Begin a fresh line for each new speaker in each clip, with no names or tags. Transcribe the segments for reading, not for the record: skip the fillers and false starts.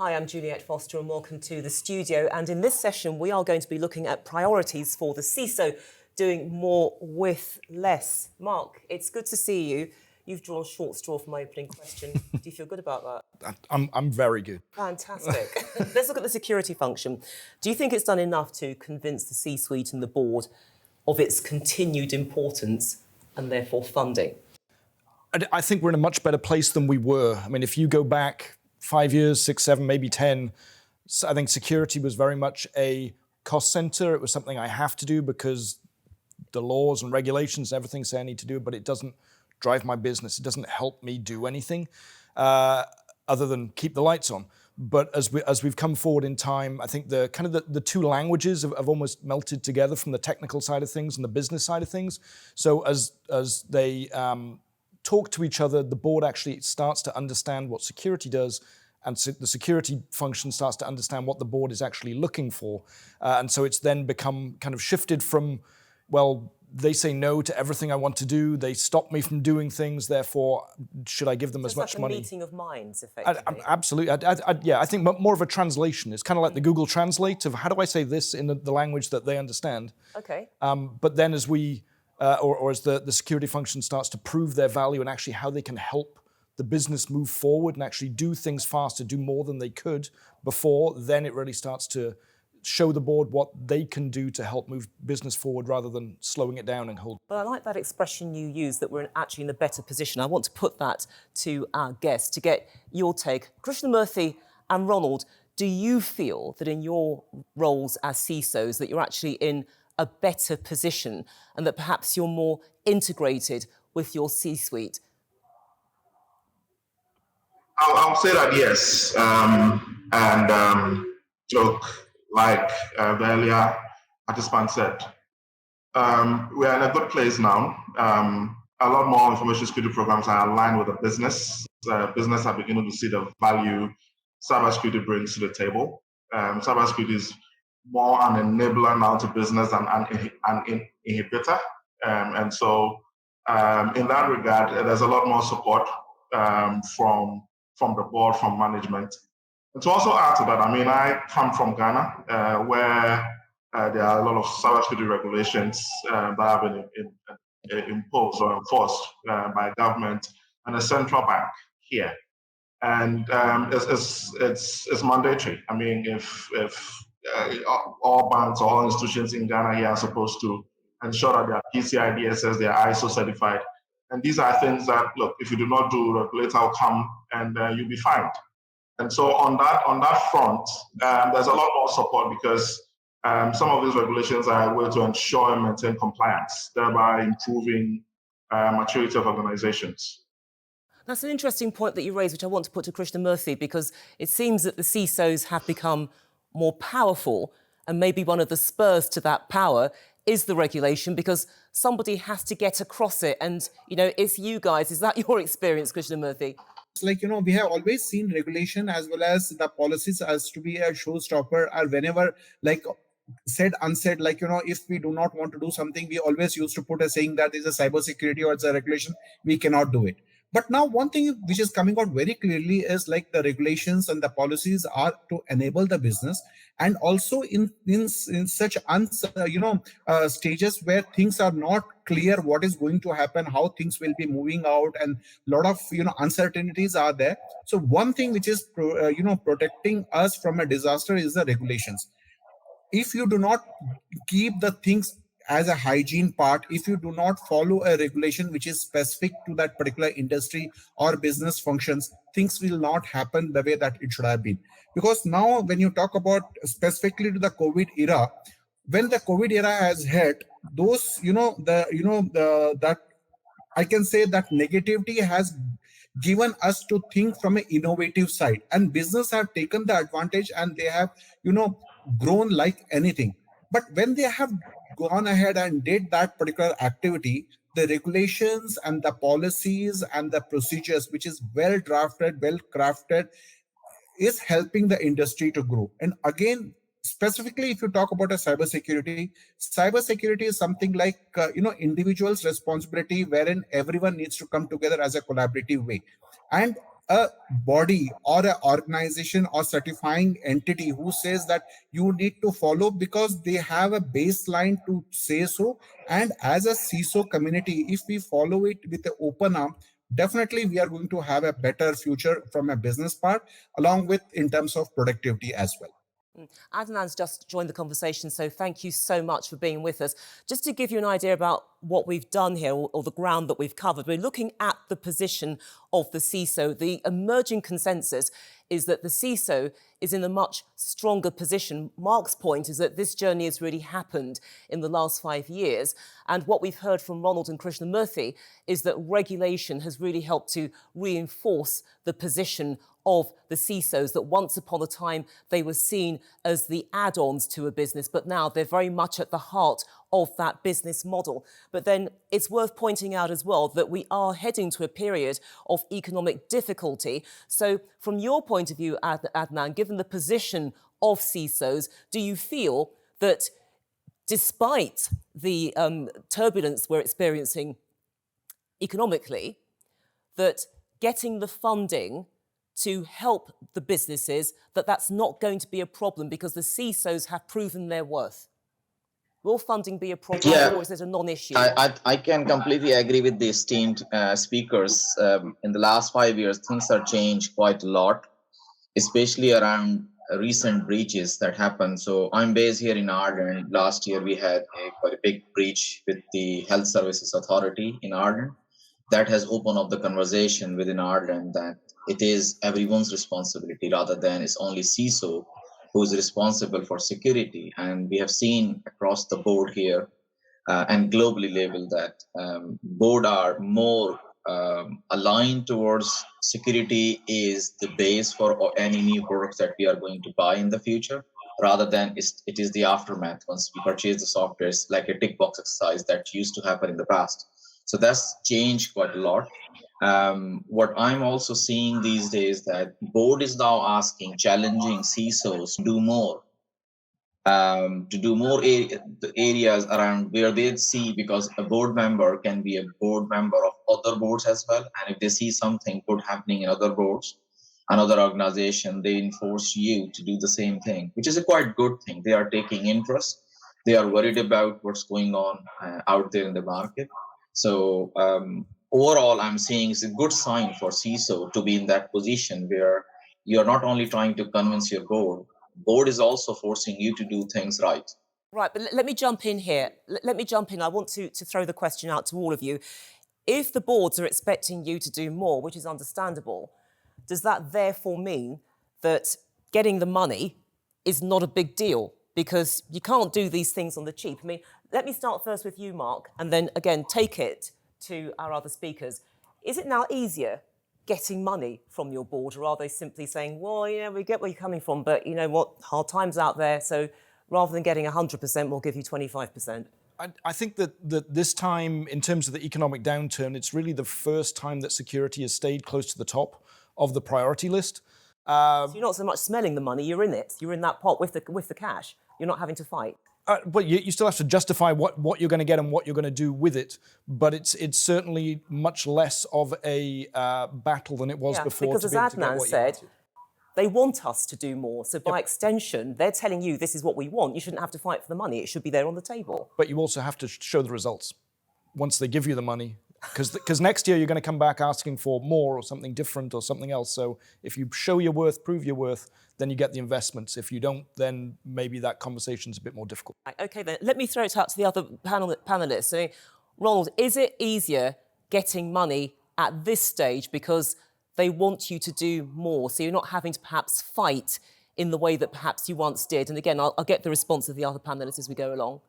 Hi, I'm Juliette Foster and welcome to the studio. And in this session, we are going to be looking at priorities for the CISO, doing more with less. Mark, it's good to see you. You've drawn a short straw for my opening question. Do you feel good about that?
I'm very good.
Fantastic. Let's look at the security function. Do you think it's done enough to convince the C-suite and the board of its continued importance and therefore funding?
I think we're in a much better place than we were. I mean, if you go back 5 years, 6, 7, maybe 10, I think security was very much a cost center. It was something I have to do because the laws and regulations and everything say I need to do it, but it doesn't drive my business. It doesn't help me do anything other than keep the lights on. But as we've come forward in time, I think the two languages have almost melted together from the technical side of things and the business side of things. So as they talk to each other, the board actually starts to understand what security does, and so the security function starts to understand what the board is actually looking for. And so it's then become kind of shifted from, well, they say no to everything I want to do. They stop me from doing things. Therefore, should I give them as much money?
It's like a meeting of minds, effectively.
Absolutely. I think more of a translation. It's kind of like the Google Translate of how do I say this in the language that they understand.
Okay.
But then as we, or as the security function starts to prove their value and actually how they can help the business move forward and actually do things faster, do more than they could before, then it really starts to show the board what they can do to help move business forward rather than slowing it down and hold.
But I like that expression you use, that we're actually in a better position. I want to put that to our guests to get your take. Krishnamurthy and Ronald, do you feel that in your roles as CISOs that you're actually in a better position and that perhaps you're more integrated with your C-suite?
I'll say that yes. Look, like the earlier participant said, we are in a good place now. A lot more information security programs are aligned with the business. Business are beginning to see the value cybersecurity brings to the table. Cybersecurity is more an enabler now to business than an inhibitor. And so in that regard, there's a lot more support from the board, from management. And to also add to that, I mean, I come from Ghana, where there are a lot of cybersecurity regulations that have been imposed or enforced by government and the central bank here. And it's mandatory. I mean, if all banks or all institutions in Ghana here are supposed to ensure that they are PCI DSS, they are ISO certified. And these are things that, look, if you do not do, the regulator will come and you'll be fined. And so on that front, there's a lot more support because some of these regulations are a way to ensure and maintain compliance, thereby improving maturity of organizations.
That's an interesting point that you raised, which I want to put to Krishnamurthy, because it seems that the CISOs have become more powerful, and maybe one of the spurs to that power is the regulation, because somebody has to get across it. And, you know, it's you guys. Is that your experience, Krishnamurthy?
It's like, you know, we have always seen regulation as well as the policies as to be a showstopper, or whenever, like, said, unsaid, like, you know, if we do not want to do something, we always used to put a saying that is a cybersecurity or it's a regulation, we cannot do it. But now one thing which is coming out very clearly is like the regulations and the policies are to enable the business, and also in such stages where things are not clear what is going to happen, how things will be moving out, and a lot of uncertainties are there. So one thing which is protecting us from a disaster is the regulations. If you do not keep the things as a hygiene part, if you do not follow a regulation which is specific to that particular industry or business functions, things will not happen the way that it should have been. Because now when you talk about specifically to the COVID era, when the COVID era has hit, those, that I can say that negativity has given us to think from an innovative side, and business have taken the advantage and they have, grown like anything. But when they have gone ahead and did that particular activity, the regulations and the policies and the procedures, which is well drafted, well crafted, is helping the industry to grow. And again, specifically, if you talk about a cybersecurity is something like, individuals' responsibility, wherein everyone needs to come together as a collaborative way. And a body or an organization or certifying entity who says that you need to follow, because they have a baseline to say so. And as a CISO community, if we follow it with an open arm, definitely we are going to have a better future from a business part, along with in terms of productivity as well.
Adnan's just joined the conversation, so thank you so much for being with us. Just to give you an idea about what we've done here, or the ground that we've covered, we're looking at the position of the CISO. The emerging consensus is that the CISO is in a much stronger position. Mark's point is that this journey has really happened in the last 5 years. And what we've heard from Ronald and Krishnamurthy is that regulation has really helped to reinforce the position of the CISOs, that once upon a time they were seen as the add-ons to a business, but now they're very much at the heart of that business model. But then it's worth pointing out as well that we are heading to a period of economic difficulty. So from your point of view, Adnan, given the position of CISOs, do you feel that despite the turbulence we're experiencing economically, that getting the funding to help the businesses, that's not going to be a problem because the CISOs have proven their worth? Will funding be a problem, or is it a non-issue?
I can completely agree with the esteemed speakers. In the last 5 years, things have changed quite a lot, especially around recent breaches that happened. So I'm based here in Ireland. Last year, we had quite a big breach with the Health Services Authority in Ireland. That has opened up the conversation within Ireland that it is everyone's responsibility rather than it's only CISO who is responsible for security. And we have seen across the board here and globally level that board are more aligned towards security is the base for any new products that we are going to buy in the future, rather than it is the aftermath. Once we purchase the software, it's like a tick box exercise that used to happen in the past. So that's changed quite a lot. What I'm also seeing these days that board is now asking, challenging CISOs to do more, the areas around where they see, because a board member can be a board member of other boards as well. And if they see something good happening in other boards, another organization, they enforce you to do the same thing, which is a quite good thing. They are taking interest. They are worried about what's going on out there in the market. So overall, I'm seeing it's a good sign for CISO to be in that position where you're not only trying to convince your board is also forcing you to do things right.
Right, but let me jump in here. Let me jump in. I want to throw the question out to all of you. If the boards are expecting you to do more, which is understandable, does that therefore mean that getting the money is not a big deal? Because you can't do these things on the cheap. I mean, let me start first with you, Mark, and then again take it to our other speakers. Is it now easier getting money from your board, or are they simply saying, well, yeah, we get where you're coming from, but you know what, hard times out there, so rather than getting 100%, we'll give you 25%?
I think that this time, in terms of the economic downturn, it's really the first time that security has stayed close to the top of the priority list.
So you're not so much smelling the money, you're in it. You're in that pot with the cash. You're not having to fight.
But you still have to justify what you're going to get and what you're going to do with it. But it's certainly much less of a battle than it was before.
Because as Adnan said, they want us to do more. So by extension, they're telling you this is what we want. You shouldn't have to fight for the money. It should be there on the table.
But you also have to show the results once they give you the money. Because next year you're going to come back asking for more or something different or something else. So if you show your worth, prove your worth, then you get the investments. If you don't, then maybe that conversation's a bit more difficult.
Right, OK, then let me throw it out to the other panellists. So, Ronald, is it easier getting money at this stage because they want you to do more, so you're not having to perhaps fight in the way that perhaps you once did? And again, I'll get the response of the other panellists as we go along.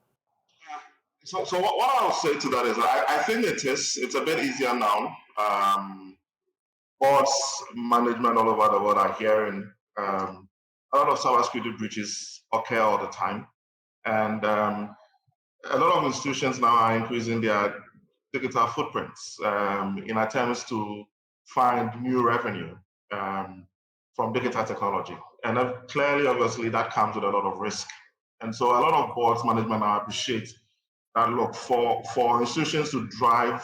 So what I'll say to that is I think it's a bit easier now. Boards, management all over the world are hearing a lot of cybersecurity breaches occur all the time. And a lot of institutions now are increasing their digital footprints in attempts to find new revenue from digital technology. And clearly, obviously, that comes with a lot of risk. And so a lot of boards management now appreciate that, look, for institutions to drive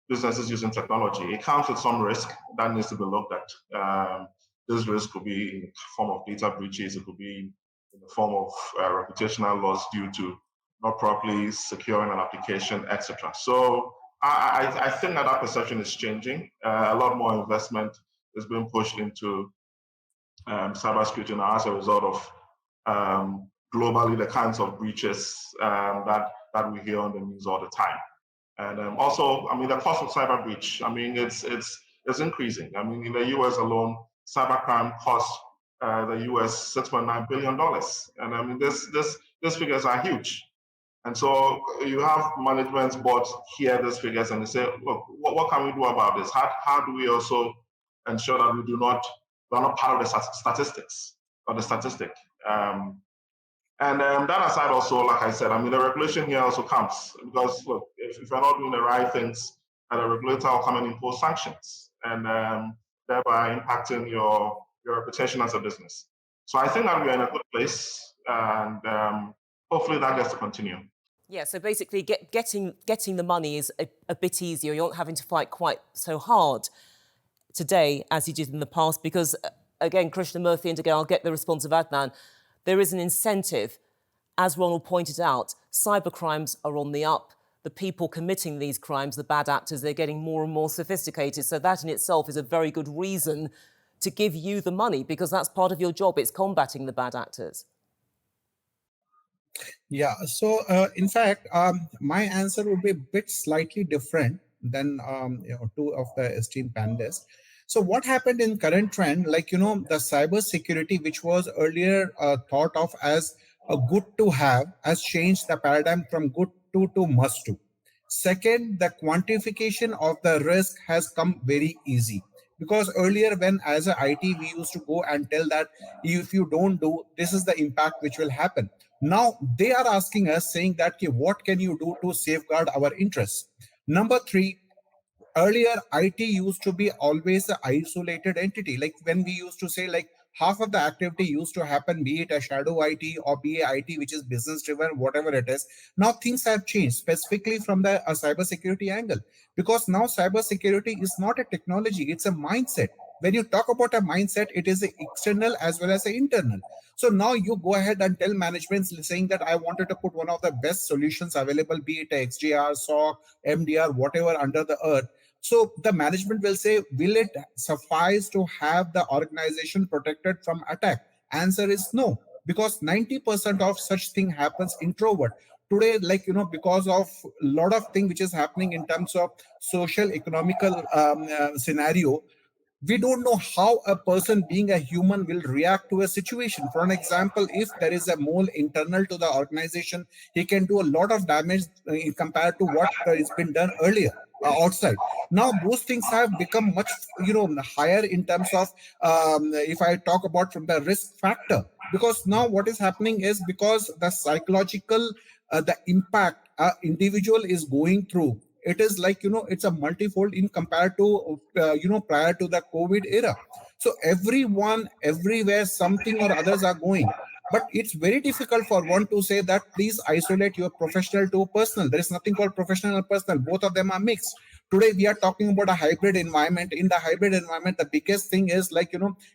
businesses using technology, it comes with some risk that needs to be looked at. This risk could be in the form of data breaches, it could be in the form of reputational loss due to not properly securing an application, etc. So I think that perception is changing. A lot more investment is being pushed into cybersecurity now as a result of globally the kinds of breaches that we hear on the news all the time. And also, I mean, the cost of cyber breach, I mean, it's increasing. I mean, in the US alone, cybercrime costs the US $6.9 billion. And I mean, these figures are huge. And so you have management boards hear these figures and they say, look, what can we do about this? How do we also ensure that we're not part of the statistics or the statistic? And that aside also, like I said, I mean, the regulation here also counts because look, if you're not doing the right things, the regulator will come and impose sanctions and thereby impacting your reputation as a business. So I think that we're in a good place and hopefully that gets to continue.
Yeah, so basically getting the money is a bit easier. You're not having to fight quite so hard today as you did in the past because, again, Krishnamurthy, and again, I'll get the response of Adnan, there is an incentive. As Ronald pointed out, cybercrimes are on the up. The people committing these crimes, the bad actors, they're getting more and more sophisticated. So that in itself is a very good reason to give you the money because that's part of your job. It's combating the bad actors.
Yeah, so in fact, my answer would be a bit slightly different than two of the esteemed panelists. So what happened in current trend, like, the cyber security, which was earlier thought of as a good to have, has changed the paradigm from good to must to. Second, the quantification of the risk has come very easy. Because earlier when as a IT, we used to go and tell that if you don't do, this is the impact which will happen. Now they are asking us saying that, okay, what can you do to safeguard our interests? Number three, earlier IT used to be always an isolated entity. Like when we used to say like half of the activity used to happen, be it a shadow IT or be a IT which is business driven, whatever it is. Now things have changed specifically from the cybersecurity angle, because now cybersecurity is not a technology, it's a mindset. When you talk about a mindset, it is external as well as internal. So now you go ahead and tell management saying that I wanted to put one of the best solutions available, be it a XDR, SOC, MDR, whatever under the earth. So the management will say, will it suffice to have the organization protected from attack? Answer is no, because 90% of such thing happens introvert. Today, like, because of a lot of things which is happening in terms of social, economical scenario, we don't know how a person being a human will react to a situation. For an example, if there is a mole internal to the organization, he can do a lot of damage compared to what has been done earlier outside. Now those things have become much higher in terms of if I talk about from the risk factor, because now what is happening is because the psychological the impact individual is going through, it is like, it's a multifold in compared to, prior to the COVID era. So everyone, everywhere, something or others are going. But it's very difficult for one to say that please isolate your professional to personal. There is nothing called professional and personal. Both of them are mixed. Today, we are talking about a hybrid environment. In the hybrid environment, the biggest thing is like,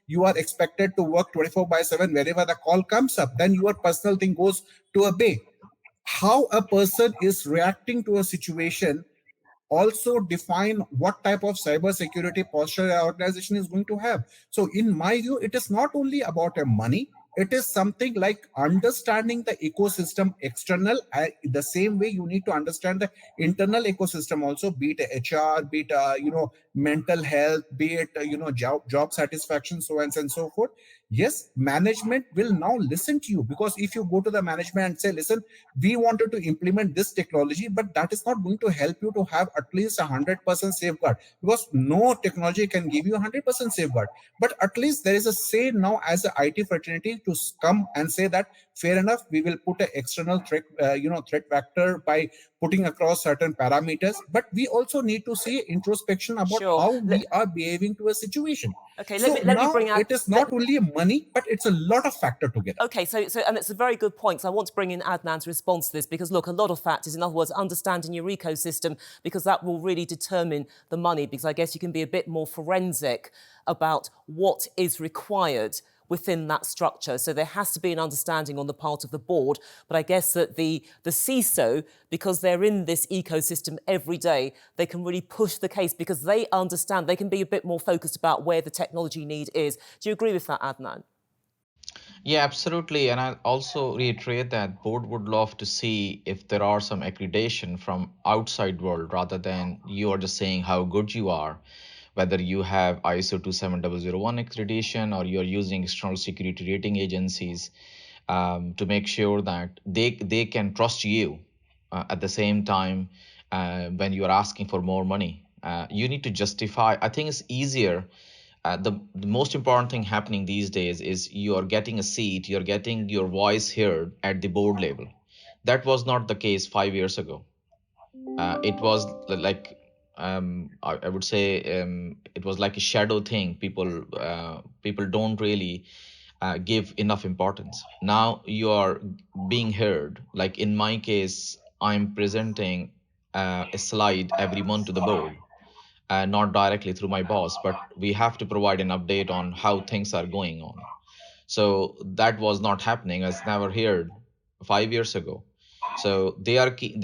you are expected to work 24/7 wherever the call comes up. Then your personal thing goes to a bay. How a person is reacting to a situation also define what type of cybersecurity posture an organization is going to have. So in my view, it is not only about a money, it is something like understanding the ecosystem external. The same way you need to understand the internal ecosystem also, be it HR, be it mental health, be it job satisfaction, so on and so forth. Yes, management will now listen to you, because if you go to the management and say, listen, we wanted to implement this technology, but that is not going to help you to have at least 100% safeguard, because no technology can give you 100% safeguard. But at least there is a say now as an IT fraternity, to come and say that fair enough, we will put an external threat, threat vector by putting across certain parameters, but we also need to see introspection about
Sure.
how we are behaving to a situation.
Okay,
So
let me
now
bring out.
it is not only money, but it's a lot of factor together.
Okay, so and it's a very good point. So I want to bring in Adnan to respond to this because look, a lot of factors. In other words, understanding your ecosystem, because that will really determine the money. Because I guess you can be a bit more forensic about what is required within that structure. So there has to be an understanding on the part of the board. But I guess that the CISO, because they're in this ecosystem every day, they can really push the case because they understand, they can be a bit more focused about where the technology need is. Do you agree with that, Adnan?
Yeah, absolutely. And I'll also reiterate that board would love to see if there are some accreditation from outside world rather than you are just saying how good you are, whether you have ISO 27001 accreditation or you're using external security rating agencies to make sure that they can trust you at the same time when you're asking for more money. You need to justify. I think it's easier. The most important thing happening these days is you're getting a seat, you're getting your voice heard at the board level. That was not the case 5 years ago. It was like I would say it was like a shadow thing. People don't really give enough importance. Now you are being heard. Like in my case, I'm presenting a slide every month to the board. Not directly through my boss, but we have to provide an update on how things are going on. So that was not happening. I was never heard 5 years ago. So they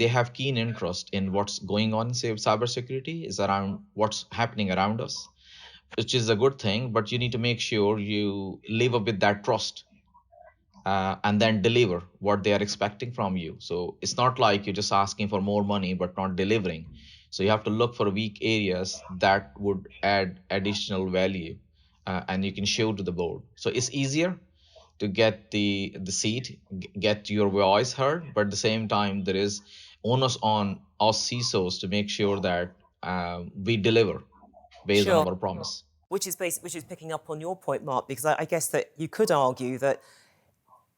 have keen interest in what's going on in cybersecurity, is around what's happening around us, which is a good thing. But you need to make sure you live up with that trust and then deliver what they are expecting from you. So it's not like you're just asking for more money but not delivering. So you have to look for weak areas that would add additional value and you can show to the board. So it's easier to get the seat, get your voice heard, but at the same time, there is onus on us CISOs to make sure that we deliver based on our promise.
Which is picking up on your point, Mark, because I guess that you could argue that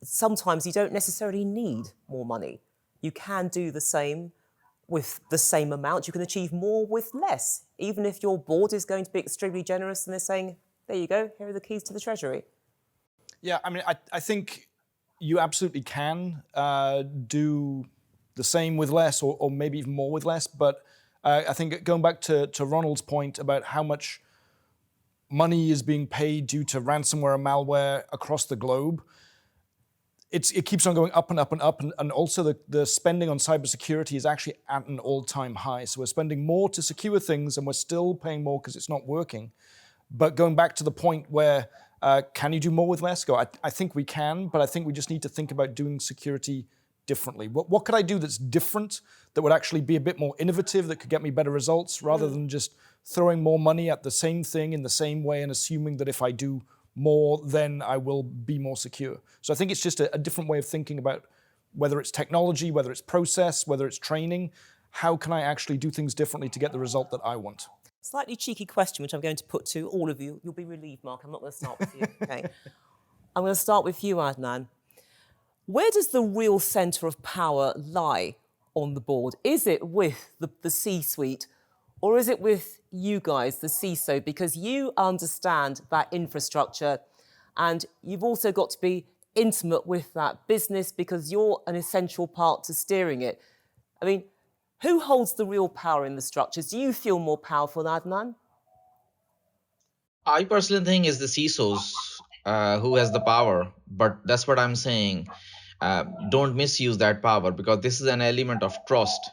sometimes you don't necessarily need more money. You can do the same with the same amount. You can achieve more with less, even if your board is going to be extremely generous and they're saying, there you go, here are the keys to the treasury.
Yeah, I mean, I think you absolutely can do the same with less or maybe even more with less. But I think going back to Ronald's point about how much money is being paid due to ransomware and malware across the globe, it keeps on going up and up and up. And also the spending on cybersecurity is actually at an all-time high. So we're spending more to secure things and we're still paying more because it's not working. But going back to the point where can you do more with less? I think we can, but I think we just need to think about doing security differently. What could I do that's different, that would actually be a bit more innovative, that could get me better results, rather than just throwing more money at the same thing in the same way and assuming that if I do more, then I will be more secure. So I think it's just a different way of thinking about whether it's technology, whether it's process, whether it's training. How can I actually do things differently to get the result that I want?
Slightly cheeky question, which I'm going to put to all of you. You'll be relieved, Mark. I'm not going to start with you, okay? I'm going to start with you, Adnan. Where does the real centre of power lie on the board? Is it with the C-suite, or is it with you guys, the CISO? Because you understand that infrastructure and you've also got to be intimate with that business because you're an essential part to steering it. I mean, who holds the real power in the structures? Do you feel more powerful, Adnan?
I personally think it's the CISOs who has the power, but that's what I'm saying. Don't misuse that power because this is an element of trust.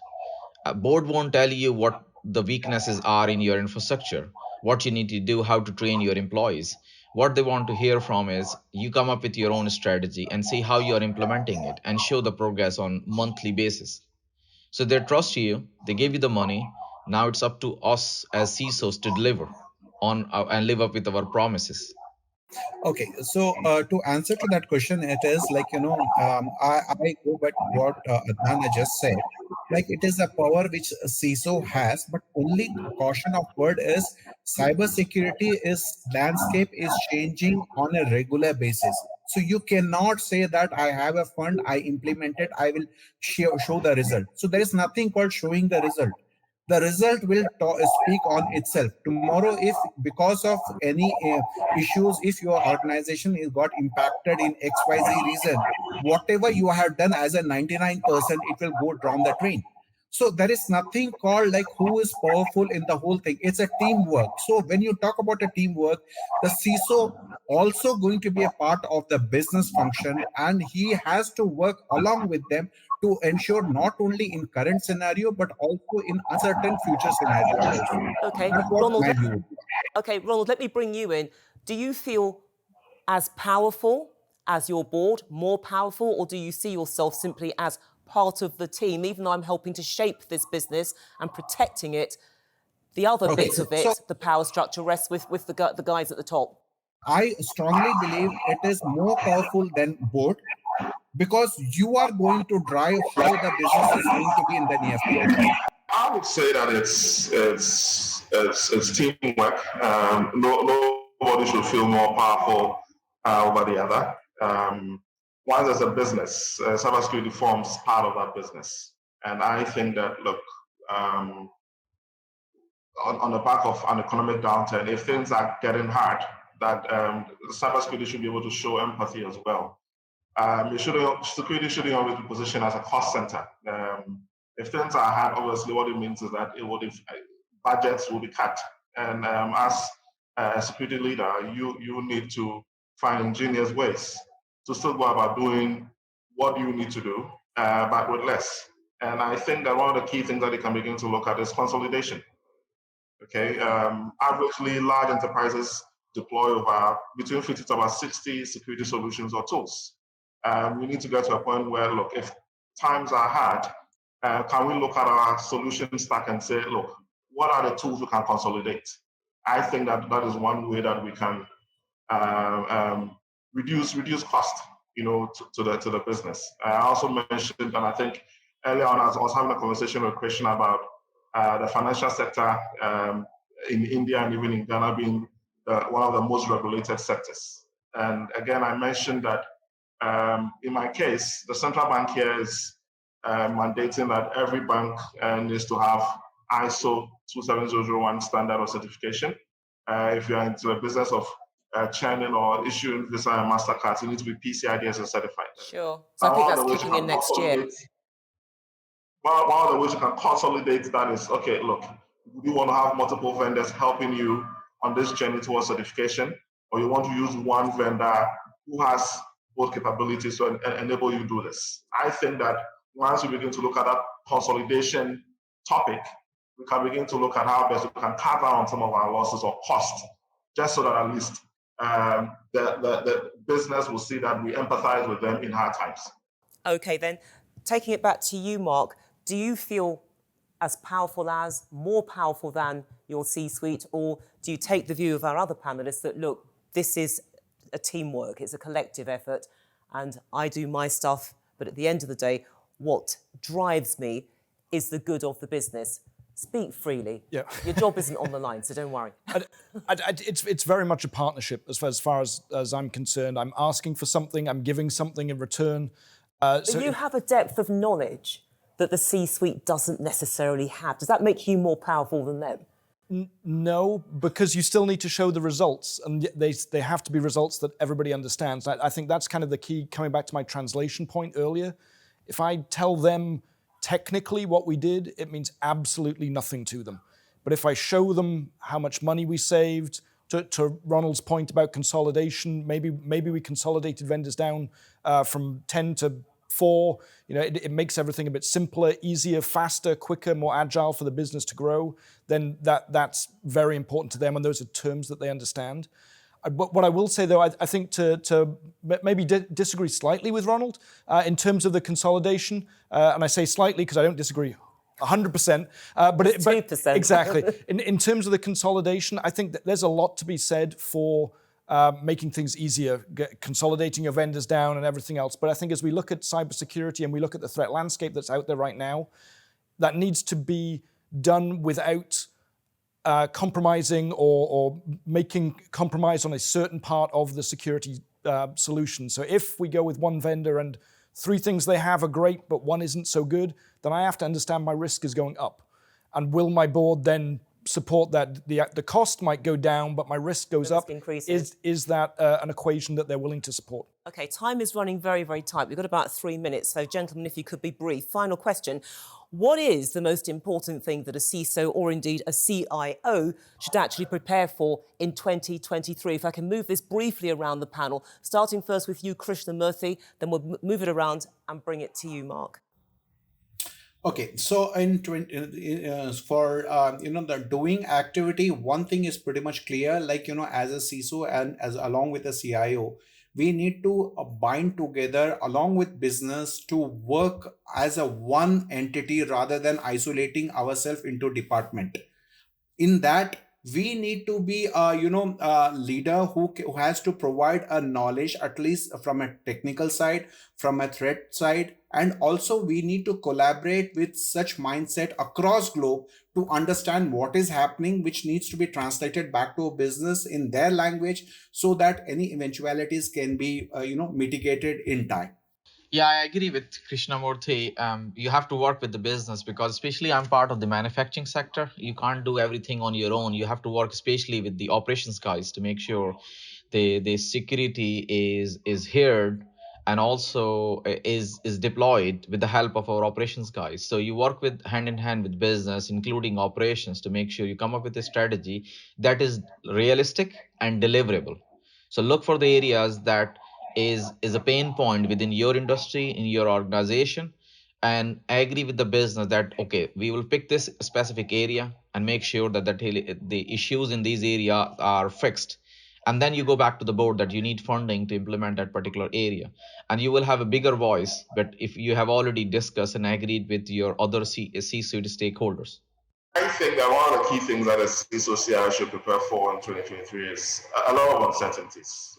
Board won't tell you what the weaknesses are in your infrastructure, what you need to do, how to train your employees. What they want to hear from is you come up with your own strategy and see how you're implementing it and show the progress on monthly basis. So they trust you, they give you the money. Now it's up to us as CISOs to deliver on and live up with our promises.
Okay, so to answer to that question, it is like, I go by what Adnan just said. Like it is a power which CISO has, but only caution of word is cybersecurity is landscape is changing on a regular basis. So you cannot say that I have a fund, I implement it, I will show the result. So there is nothing called showing the result. The result will speak on itself. Tomorrow, if because of any issues, if your organization is got impacted in XYZ reason, whatever you have done as a 99%, it will go down the drain. So there is nothing called like who is powerful in the whole thing. It's a teamwork. So when you talk about a teamwork, the CISO also going to be a part of the business function, and he has to work along with them to ensure not only in current scenario, but also in uncertain future scenario also.
Okay,
That's what
Ronald.
my view.
Okay, Ronald, let me bring you in. Do you feel as powerful as your board, more powerful, or do you see yourself simply as part of the team? Even though I'm helping to shape this business and protecting it, the other bit of it, the power structure, rests with the guys at the top.
I strongly believe it is more powerful than board, because you are going to drive how the business is going to be in the near future.
I would say that it's teamwork. Nobody should feel more powerful over the other. Once there's a business, cybersecurity forms part of that business. And I think that, look, on the back of an economic downturn, if things are getting hard, that cybersecurity should be able to show empathy as well. Security shouldn't always be positioned as a cost center. If things are hard, obviously what it means is that budgets will be cut. And as a security leader, you need to find ingenious ways to still go about doing what you need to do, but with less. And I think that one of the key things that they can begin to look at is consolidation. Okay, averagely large enterprises deploy between 50 to about 60 security solutions or tools. We need to get to a point where, look, if times are hard, can we look at our solution stack and say, look, what are the tools we can consolidate? I think that is one way that we can reduce cost, to the business. I also mentioned, and I think earlier on I was having a conversation with Krishna about the financial sector in India and even in Ghana being one of the most regulated sectors. And again, I mentioned that in my case, the central bank here is mandating that every bank needs to have ISO 27001 standard or certification. If you're into a business of churning or issuing Visa and MasterCard, you need to be PCI DSS certified.
Sure. So I think that's kicking in next year.
One of the ways you can consolidate that is, okay, look, you want to have multiple vendors helping you on this journey towards certification, or you want to use one vendor who has both capabilities to enable you to do this. I think that once we begin to look at that consolidation topic, we can begin to look at how best we can carve out some of our losses or costs, just so that at least the business will see that we empathize with them in hard times.
Okay, then, taking it back to you, Mark, do you feel as powerful as, more powerful than your C-suite, or do you take the view of our other panelists that, look, this is a teamwork, it's a collective effort, and I do my stuff, but at the end of the day, what drives me is the good of the business? Speak freely. Yeah. Your job isn't on the line, so don't worry.
It's very much a partnership as far as I'm concerned. I'm asking for something, I'm giving something in return.
But you have a depth of knowledge that the C-suite doesn't necessarily have. Does that make you more powerful than them?
No, because you still need to show the results, and they have to be results that everybody understands. I think that's kind of the key, coming back to my translation point earlier. If I tell them technically what we did, it means absolutely nothing to them. But if I show them how much money we saved, to Ronald's point about consolidation, maybe we consolidated vendors down from 10 to 4. It makes everything a bit simpler, easier, faster, quicker, more agile for the business to grow. Then that's very important to them, and those are terms that they understand. But what I will say, though, I think to maybe disagree slightly with Ronald in terms of the consolidation, and I say slightly because I don't disagree 100%. But
2%.
Exactly. In terms of the consolidation, I think that there's a lot to be said for making things easier, consolidating your vendors down and everything else. But I think as we look at cybersecurity and we look at the threat landscape that's out there right now, that needs to be done without compromising or making compromise on a certain part of the security solution. So if we go with one vendor and 3 things they have are great, but one isn't so good, then I have to understand my risk is going up. And will my board then support that? The cost might go down, but my risk goes up. Is that an equation that they're willing to support?
Okay, time is running very, very tight. We've got about 3 minutes. So, gentlemen, if you could be brief. Final question. What is the most important thing that a CISO or indeed a CIO should actually prepare for in 2023? If I can move this briefly around the panel, starting first with you, Krishnamurthy, then we'll move it around and bring it to you, Mark.
Okay, so for the doing activity, one thing is pretty much clear. Like as a CISO and as along with a CIO, we need to bind together along with business to work as a one entity rather than isolating ourselves into department. In that, we need to be a leader who has to provide a knowledge, at least from a technical side, from a threat side, and also we need to collaborate with such mindset across globe to understand what is happening, which needs to be translated back to a business in their language, so that any eventualities can be mitigated in time.
Yeah, I agree with Krishnamurthy. You have to work with the business, because especially I'm part of the manufacturing sector. You can't do everything on your own. You have to work especially with the operations guys to make sure the security is heard and also is deployed with the help of our operations guys. So you work with hand in hand with business, including operations, to make sure you come up with a strategy that is realistic and deliverable. So look for the areas that is a pain point within your industry, in your organization, and agree with the business that, okay, we will pick this specific area and make sure that the issues in these areas are fixed. And then you go back to the board that you need funding to implement that particular area. And you will have a bigger voice, but if you have already discussed and agreed with your other C-suite stakeholders.
I think that one of the key things that a CISO CIO should prepare for in 2023 is a lot of uncertainties.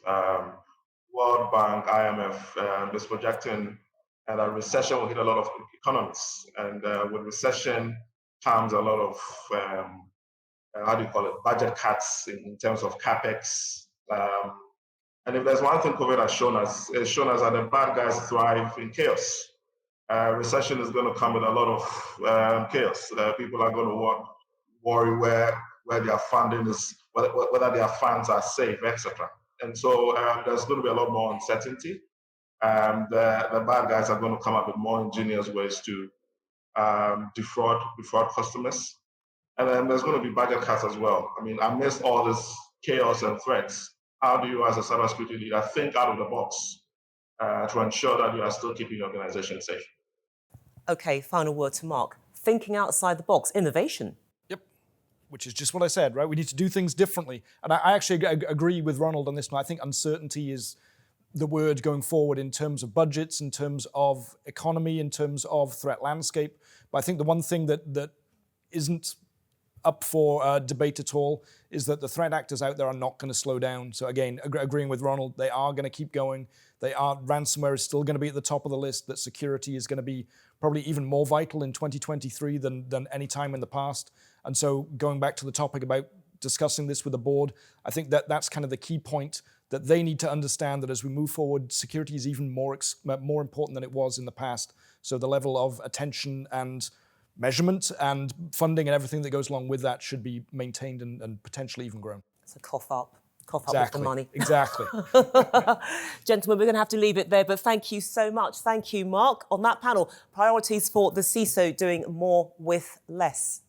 World Bank, IMF is projecting that a recession will hit a lot of economies. And with recession comes a lot of, budget cuts in terms of CapEx. And if there's one thing COVID has shown us, it's shown us that the bad guys thrive in chaos. Recession is going to come with a lot of chaos. People are going to worry where their funding is, whether their funds are safe, etc. And so there's going to be a lot more uncertainty. The bad guys are going to come up with more ingenious ways to defraud customers. And then there's going to be budget cuts as well. I mean, amidst all this chaos and threats, how do you as a cybersecurity leader think out of the box to ensure that you are still keeping your organization safe?
Okay, final word to Mark. Thinking outside the box, innovation.
Yep, which is just what I said, right? We need to do things differently. And I actually agree with Ronald on this one. I think uncertainty is the word going forward in terms of budgets, in terms of economy, in terms of threat landscape. But I think the one thing that isn't up for debate at all is that the threat actors out there are not going to slow down. So again, agreeing with Ronald, they are going to keep going. Ransomware is still going to be at the top of the list, that security is going to be probably even more vital in 2023 than any time in the past. And so going back to the topic about discussing this with the board, I think that's kind of the key point, that they need to understand that as we move forward, security is even more important than it was in the past. So the level of attention and measurement and funding and everything that goes along with that should be maintained and potentially even grown.
So cough up with the money.
Exactly.
Gentlemen, we're going to have to leave it there, but thank you so much. Thank you, Mark. On that panel, priorities for the CISO doing more with less.